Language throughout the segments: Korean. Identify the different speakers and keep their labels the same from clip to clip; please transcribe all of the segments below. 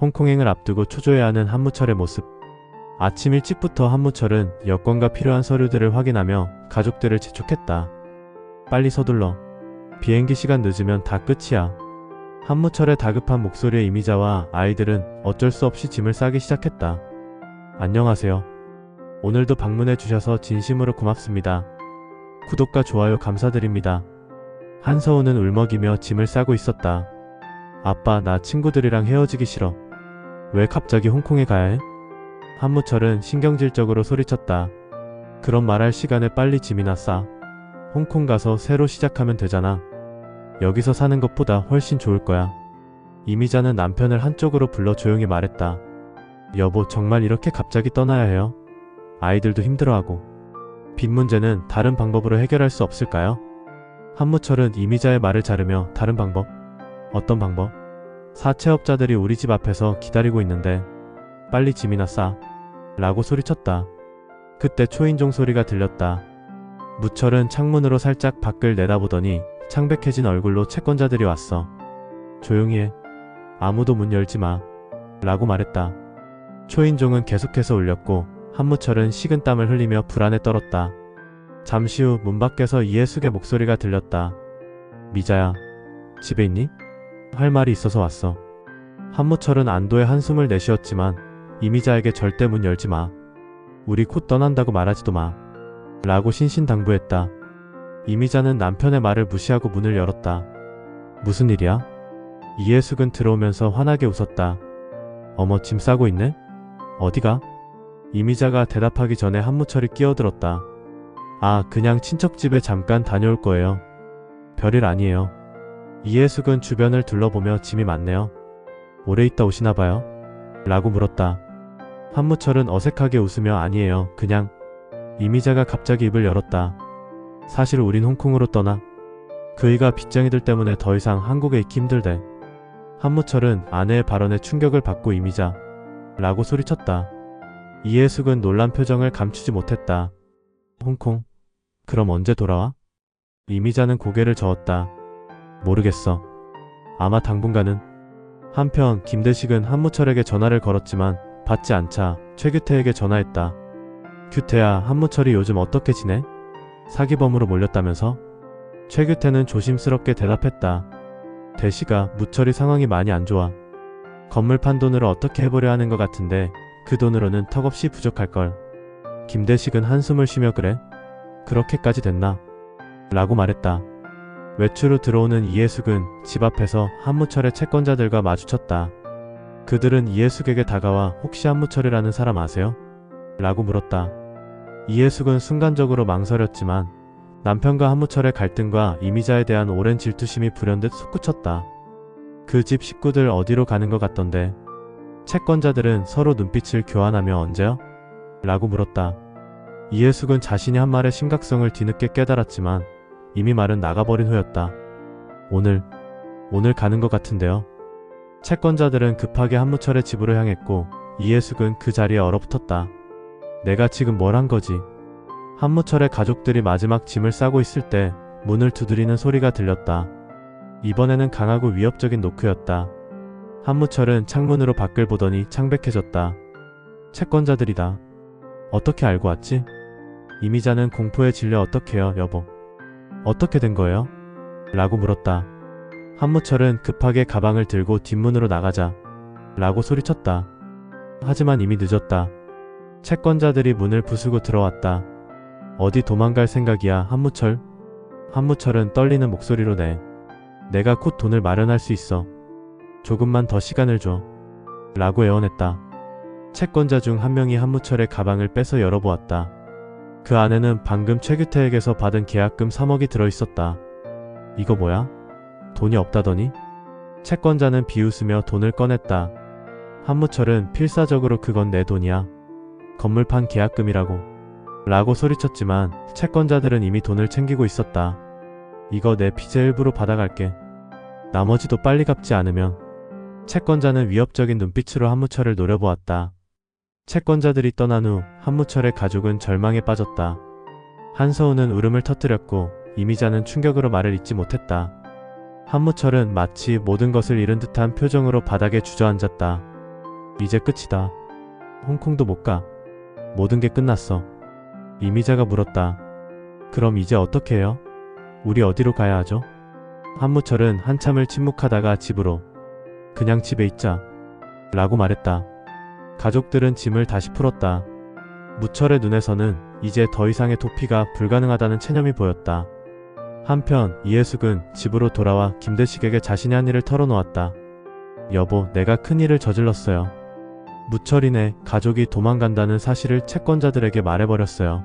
Speaker 1: 홍콩행을 앞두고 초조해하는 한무철의 모습. 아침 일찍부터 한무철은 여권과 필요한 서류들을 확인하며 가족들을 재촉했다. 빨리 서둘러. 비행기 시간 늦으면 다 끝이야. 한무철의 다급한 목소리에 이미자와 아이들은 어쩔 수 없이 짐을 싸기 시작했다. 안녕하세요. 오늘도 방문해 주셔서 진심으로 고맙습니다. 구독과 좋아요 감사드립니다. 한서우는 울먹이며 짐을 싸고 있었다. 아빠, 나 친구들이랑 헤어지기 싫어. 왜 갑자기 홍콩에 가야 해? 한무철은 신경질적으로 소리쳤다. 그런 말할 시간에 빨리 짐이나 싸. 홍콩 가서 새로 시작하면 되잖아. 여기서 사는 것보다 훨씬 좋을 거야. 이미자는 남편을 한쪽으로 불러 조용히 말했다. 여보, 정말 이렇게 갑자기 떠나야 해요? 아이들도 힘들어하고. 빚 문제는 다른 방법으로 해결할 수 없을까요? 한무철은 이미자의 말을 자르며 다른 방법? 어떤 방법? 사채업자들이 우리 집 앞에서 기다리고 있는데 빨리 짐이나 싸. 라고 소리쳤다. 그때 초인종 소리가 들렸다. 무철은 창문으로 살짝 밖을 내다보더니 창백해진 얼굴로 채권자들이 왔어. 조용히 해. 아무도 문 열지 마. 라고 말했다. 초인종은 계속해서 울렸고 한무철은 식은땀을 흘리며 불안에 떨었다. 잠시 후 문 밖에서 이해숙의 목소리가 들렸다. 미자야, 집에 있니? 할 말이 있어서 왔어. 한무철은 안도의 한숨을 내쉬었지만 이미자에게 절대 문 열지 마. 우리 곧 떠난다고 말하지도 마. 라고 신신당부했다. 이미자는 남편의 말을 무시하고 문을 열었다. 무슨 일이야? 이해숙은 들어오면서 환하게 웃었다. 어머, 짐 싸고 있네? 어디가? 이미자가 대답하기 전에 한무철이 끼어들었다. 아, 그냥 친척 집에 잠깐 다녀올 거예요. 별일 아니에요. 이해숙은 주변을 둘러보며 짐이 많네요. 오래 있다 오시나 봐요? 라고 물었다. 한무철은 어색하게 웃으며 아니에요. 그냥. 이미자가 갑자기 입을 열었다. 사실 우린 홍콩으로 떠나. 그이가 빚쟁이들 때문에 더 이상 한국에 있기 힘들대. 한무철은 아내의 발언에 충격을 받고 이미자. 라고 소리쳤다. 이해숙은 놀란 표정을 감추지 못했다. 홍콩? 그럼 언제 돌아와? 이미자는 고개를 저었다. 모르겠어. 아마 당분간은. 한편 김대식은 한무철에게 전화를 걸었지만 받지 않자 최규태에게 전화했다. 규태야, 한무철이 요즘 어떻게 지내? 사기범으로 몰렸다면서? 최규태는 조심스럽게 대답했다. 대식아, 무철이 상황이 많이 안 좋아. 건물 판 돈으로 어떻게 해보려 하는 것 같은데 그 돈으로는 턱없이 부족할걸. 김대식은 한숨을 쉬며 그래? 그렇게까지 됐나? 라고 말했다. 외출 후 들어오는 이해숙은 집 앞에서 한무철의 채권자들과 마주쳤다. 그들은 이해숙에게 다가와 혹시 한무철이라는 사람 아세요? 라고 물었다. 이해숙은 순간적으로 망설였지만 남편과 한무철의 갈등과 이미자에 대한 오랜 질투심이 불현듯 솟구쳤다. 그 집 식구들 어디로 가는 것 같던데. 채권자들은 서로 눈빛을 교환하며 언제요? 라고 물었다. 이해숙은 자신이 한 말의 심각성을 뒤늦게 깨달았지만 이미 말은 나가버린 후였다. 오늘 가는 것 같은데요. 채권자들은 급하게 한무철의 집으로 향했고 이해숙은 그 자리에 얼어붙었다. 내가 지금 뭘 한 거지? 한무철의 가족들이 마지막 짐을 싸고 있을 때 문을 두드리는 소리가 들렸다. 이번에는 강하고 위협적인 노크였다. 한무철은 창문으로 밖을 보더니 창백해졌다. 채권자들이다. 어떻게 알고 왔지? 이미자는 공포에 질려 어떡해요, 여보. 어떻게 된 거예요? 라고 물었다. 한무철은 급하게 가방을 들고 뒷문으로 나가자. 라고 소리쳤다. 하지만 이미 늦었다. 채권자들이 문을 부수고 들어왔다. 어디 도망갈 생각이야, 한무철? 한무철은 떨리는 목소리로 내가 곧 돈을 마련할 수 있어. 조금만 더 시간을 줘. 라고 애원했다. 채권자 중 한 명이 한무철의 가방을 빼서 열어보았다. 그 안에는 방금 최규태에게서 받은 계약금 3억이 들어있었다. 이거 뭐야? 돈이 없다더니? 채권자는 비웃으며 돈을 꺼냈다. 한무철은 필사적으로 그건 내 돈이야. 건물 판 계약금이라고. 라고 소리쳤지만 채권자들은 이미 돈을 챙기고 있었다. 이거 내 빚의 일부로 받아갈게. 나머지도 빨리 갚지 않으면. 채권자는 위협적인 눈빛으로 한무철을 노려보았다. 채권자들이 떠난 후 한무철의 가족은 절망에 빠졌다. 한서우는 울음을 터뜨렸고 이미자는 충격으로 말을 잇지 못했다. 한무철은 마치 모든 것을 잃은 듯한 표정으로 바닥에 주저앉았다. 이제 끝이다. 홍콩도 못 가. 모든 게 끝났어. 이미자가 물었다. 그럼 이제 어떻게 해요? 우리 어디로 가야 하죠? 한무철은 한참을 침묵하다가 집으로. 그냥 집에 있자. 라고 말했다. 가족들은 짐을 다시 풀었다. 무철의 눈에서는 이제 더 이상의 도피가 불가능하다는 체념이 보였다. 한편 이해숙은 집으로 돌아와 김대식에게 자신이 한 일을 털어놓았다. 여보, 내가 큰일을 저질렀어요. 무철이네 가족이 도망간다는 사실을 채권자들에게 말해버렸어요.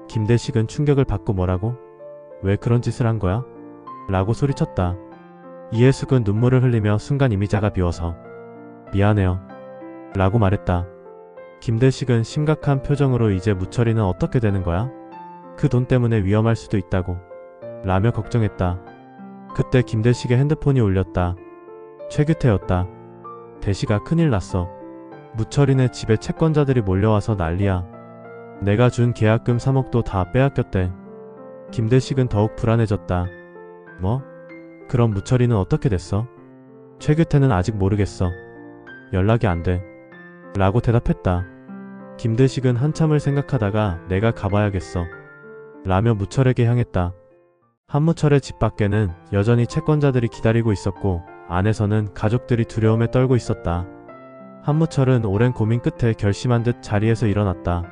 Speaker 1: 김대식은 충격을 받고 뭐라고? 왜 그런 짓을 한 거야? 라고 소리쳤다. 이해숙은 눈물을 흘리며 순간 이미자가 비워서 미안해요. 라고 말했다. 김대식은 심각한 표정으로 이제 무철이는 어떻게 되는 거야? 그 돈 때문에 위험할 수도 있다고. 라며 걱정했다. 그때 김대식의 핸드폰이 울렸다. 최규태였다. 대식아, 큰일 났어. 무철이네 집에 채권자들이 몰려와서 난리야. 내가 준 계약금 3억도 다 빼앗겼대. 김대식은 더욱 불안해졌다. 뭐? 그럼 무철이는 어떻게 됐어? 최규태는 아직 모르겠어. 연락이 안 돼. 라고 대답했다. 김대식은 한참을 생각하다가 내가 가봐야겠어. 라며 무철에게 향했다. 한무철의 집 밖에는 여전히 채권자들이 기다리고 있었고 안에서는 가족들이 두려움에 떨고 있었다. 한무철은 오랜 고민 끝에 결심한 듯 자리에서 일어났다.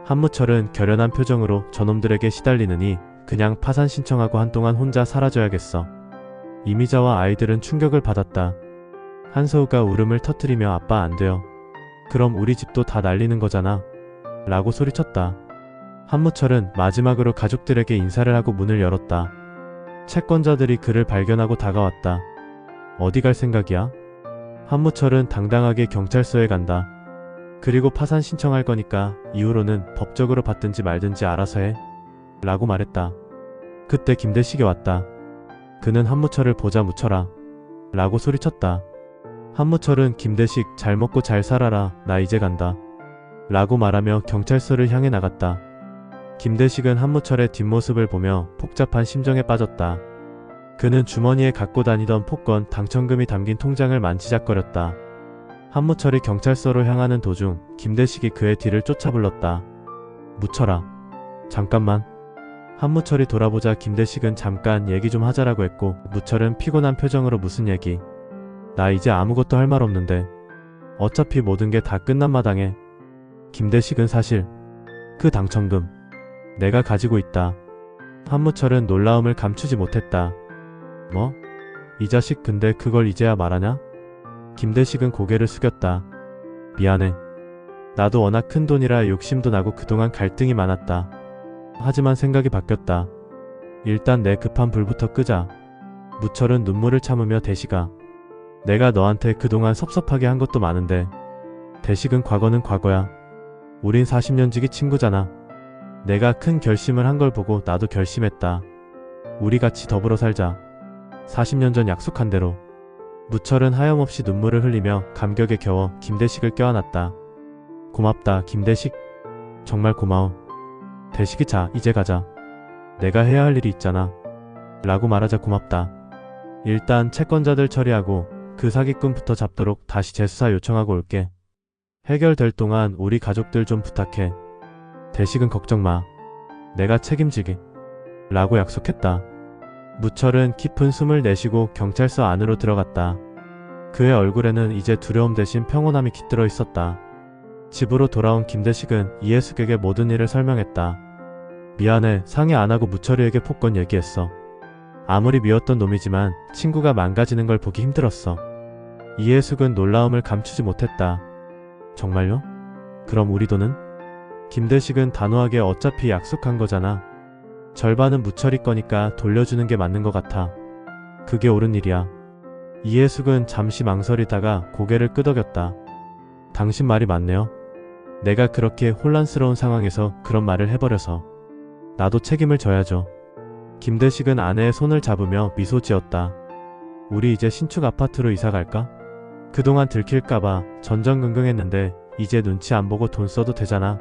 Speaker 1: 한무철은 결연한 표정으로 저놈들에게 시달리느니 그냥 파산 신청하고 한동안 혼자 사라져야겠어. 이미자와 아이들은 충격을 받았다. 한서우가 울음을 터뜨리며 아빠 안 돼요. 그럼 우리 집도 다 날리는 거잖아. 라고 소리쳤다. 한무철은 마지막으로 가족들에게 인사를 하고 문을 열었다. 채권자들이 그를 발견하고 다가왔다. 어디 갈 생각이야? 한무철은 당당하게 경찰서에 간다. 그리고 파산 신청할 거니까 이후로는 법적으로 받든지 말든지 알아서 해. 라고 말했다. 그때 김대식이 왔다. 그는 한무철을 보자 무철아. 라고 소리쳤다. 한무철은 김대식 잘 먹고 잘 살아라. 나 이제 간다. 라고 말하며 경찰서를 향해 나갔다. 김대식은 한무철의 뒷모습을 보며 복잡한 심정에 빠졌다. 그는 주머니에 갖고 다니던 복권 당첨금이 담긴 통장을 만지작거렸다. 한무철이 경찰서로 향하는 도중 김대식이 그의 뒤를 쫓아 불렀다. 무철아, 잠깐만. 한무철이 돌아보자 김대식은 잠깐 얘기 좀 하자라고 했고 무철은 피곤한 표정으로 무슨 얘기? 나 이제 아무것도 할 말 없는데. 어차피 모든 게 다 끝난 마당에. 김대식은 사실 그 당첨금 내가 가지고 있다. 한무철은 놀라움을 감추지 못했다. 뭐? 이 자식 근데 그걸 이제야 말하냐? 김대식은 고개를 숙였다. 미안해. 나도 워낙 큰 돈이라 욕심도 나고 그동안 갈등이 많았다. 하지만 생각이 바뀌었다. 일단 내 급한 불부터 끄자. 무철은 눈물을 참으며 대식아. 내가 너한테 그동안 섭섭하게 한 것도 많은데. 대식은 과거는 과거야. 우린 40년 지기 친구잖아. 내가 큰 결심을 한 걸 보고 나도 결심했다. 우리 같이 더불어 살자. 40년 전 약속한 대로. 무철은 하염없이 눈물을 흘리며 감격에 겨워 김대식을 껴안았다. 고맙다 김대식. 정말 고마워. 대식이 자 이제 가자. 내가 해야 할 일이 있잖아. 라고 말하자 고맙다. 일단 채권자들 처리하고 그 사기꾼부터 잡도록 다시 재수사 요청하고 올게. 해결될 동안 우리 가족들 좀 부탁해. 대식은 걱정 마. 내가 책임지게. 라고 약속했다. 무철은 깊은 숨을 내쉬고 경찰서 안으로 들어갔다. 그의 얼굴에는 이제 두려움 대신 평온함이 깃들어 있었다. 집으로 돌아온 김대식은 이해숙에게 모든 일을 설명했다. 미안해, 상의 안 하고 무철이에게 폭건 얘기했어. 아무리 미웠던 놈이지만 친구가 망가지는 걸 보기 힘들었어. 이해숙은 놀라움을 감추지 못했다. 정말요? 그럼 우리 돈은? 김대식은 단호하게 어차피 약속한 거잖아. 절반은 무철이 거니까 돌려주는 게 맞는 것 같아. 그게 옳은 일이야. 이해숙은 잠시 망설이다가 고개를 끄덕였다. 당신 말이 맞네요. 내가 그렇게 혼란스러운 상황에서 그런 말을 해버려서. 나도 책임을 져야죠. 김대식은 아내의 손을 잡으며 미소 지었다. 우리 이제 신축 아파트로 이사 갈까? 그동안 들킬까봐 전전긍긍했는데 이제 눈치 안 보고 돈 써도 되잖아.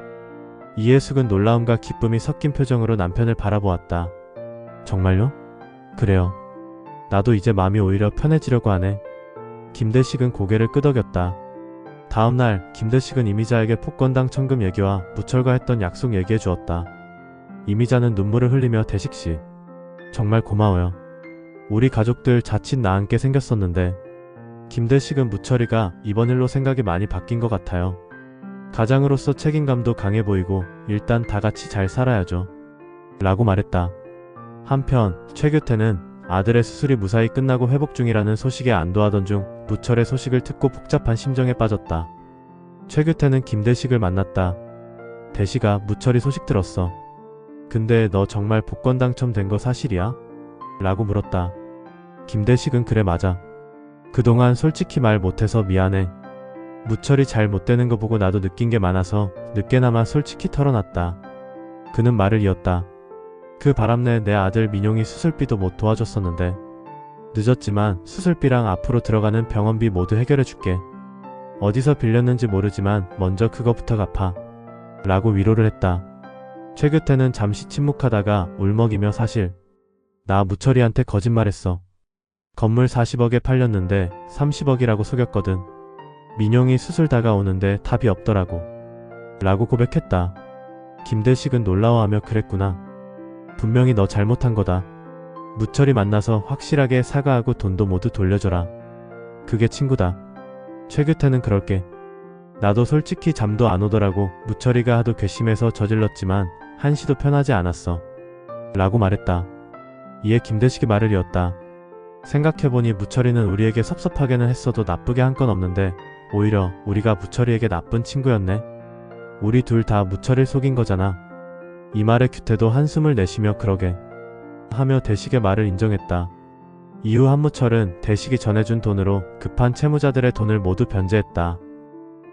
Speaker 1: 이해숙은 놀라움과 기쁨이 섞인 표정으로 남편을 바라보았다. 정말요? 그래요. 나도 이제 마음이 오히려 편해지려고 하네. 김대식은 고개를 끄덕였다. 다음날 김대식은 이미자에게 폭건당 천금 얘기와 무철과 했던 약속 얘기해 주었다. 이미자는 눈물을 흘리며 대식씨, 정말 고마워요. 우리 가족들 자칫 나앉게 생겼었는데 김대식은 무철이가 이번 일로 생각이 많이 바뀐 것 같아요. 가장으로서 책임감도 강해 보이고 일단 다 같이 잘 살아야죠. 라고 말했다. 한편 최규태는 아들의 수술이 무사히 끝나고 회복 중이라는 소식에 안도하던 중 무철의 소식을 듣고 복잡한 심정에 빠졌다. 최규태는 김대식을 만났다. 대식아, 무철이 소식 들었어. 근데 너 정말 복권 당첨된 거 사실이야? 라고 물었다. 김대식은 그래 맞아. 그동안 솔직히 말 못해서 미안해. 무철이 잘 못되는 거 보고 나도 느낀 게 많아서 늦게나마 솔직히 털어놨다. 그는 말을 이었다. 그 바람내 내 아들 민용이 수술비도 못 도와줬었는데 늦었지만 수술비랑 앞으로 들어가는 병원비 모두 해결해줄게. 어디서 빌렸는지 모르지만 먼저 그거부터 갚아. 라고 위로를 했다. 최규태는 잠시 침묵하다가 울먹이며 사실 나 무철이한테 거짓말했어. 건물 40억에 팔렸는데 30억이라고 속였거든. 민용이 수술 다가오는데 답이 없더라고. 라고 고백했다. 김대식은 놀라워하며 그랬구나. 분명히 너 잘못한 거다. 무철이 만나서 확실하게 사과하고 돈도 모두 돌려줘라. 그게 친구다. 최규태는 그럴게. 나도 솔직히 잠도 안 오더라고. 무철이가 하도 괘씸해서 저질렀지만 한시도 편하지 않았어. 라고 말했다. 이에 김대식이 말을 이었다. 생각해보니 무철이는 우리에게 섭섭하게는 했어도 나쁘게 한 건 없는데 오히려 우리가 무철이에게 나쁜 친구였네. 우리 둘 다 무철이를 속인 거잖아. 이 말에 규태도 한숨을 내쉬며 그러게 하며 대식의 말을 인정했다. 이후 한무철은 대식이 전해준 돈으로 급한 채무자들의 돈을 모두 변제했다.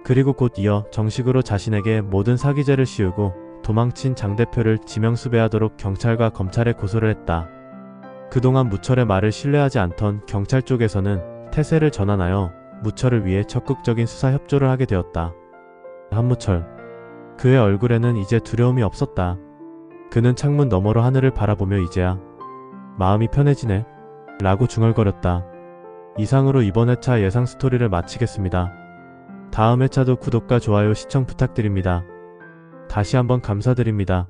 Speaker 1: 그리고 곧 이어 정식으로 자신에게 모든 사기죄를 씌우고 도망친 장 대표를 지명수배하도록 경찰과 검찰에 고소를 했다. 그동안 무철의 말을 신뢰하지 않던 경찰 쪽에서는 태세를 전환하여 무철을 위해 적극적인 수사 협조를 하게 되었다. 한무철. 그의 얼굴에는 이제 두려움이 없었다. 그는 창문 너머로 하늘을 바라보며 이제야 마음이 편해지네. 라고 중얼거렸다. 이상으로 이번 회차 예상 스토리를 마치겠습니다. 다음 회차도 구독과 좋아요 시청 부탁드립니다. 다시 한번 감사드립니다.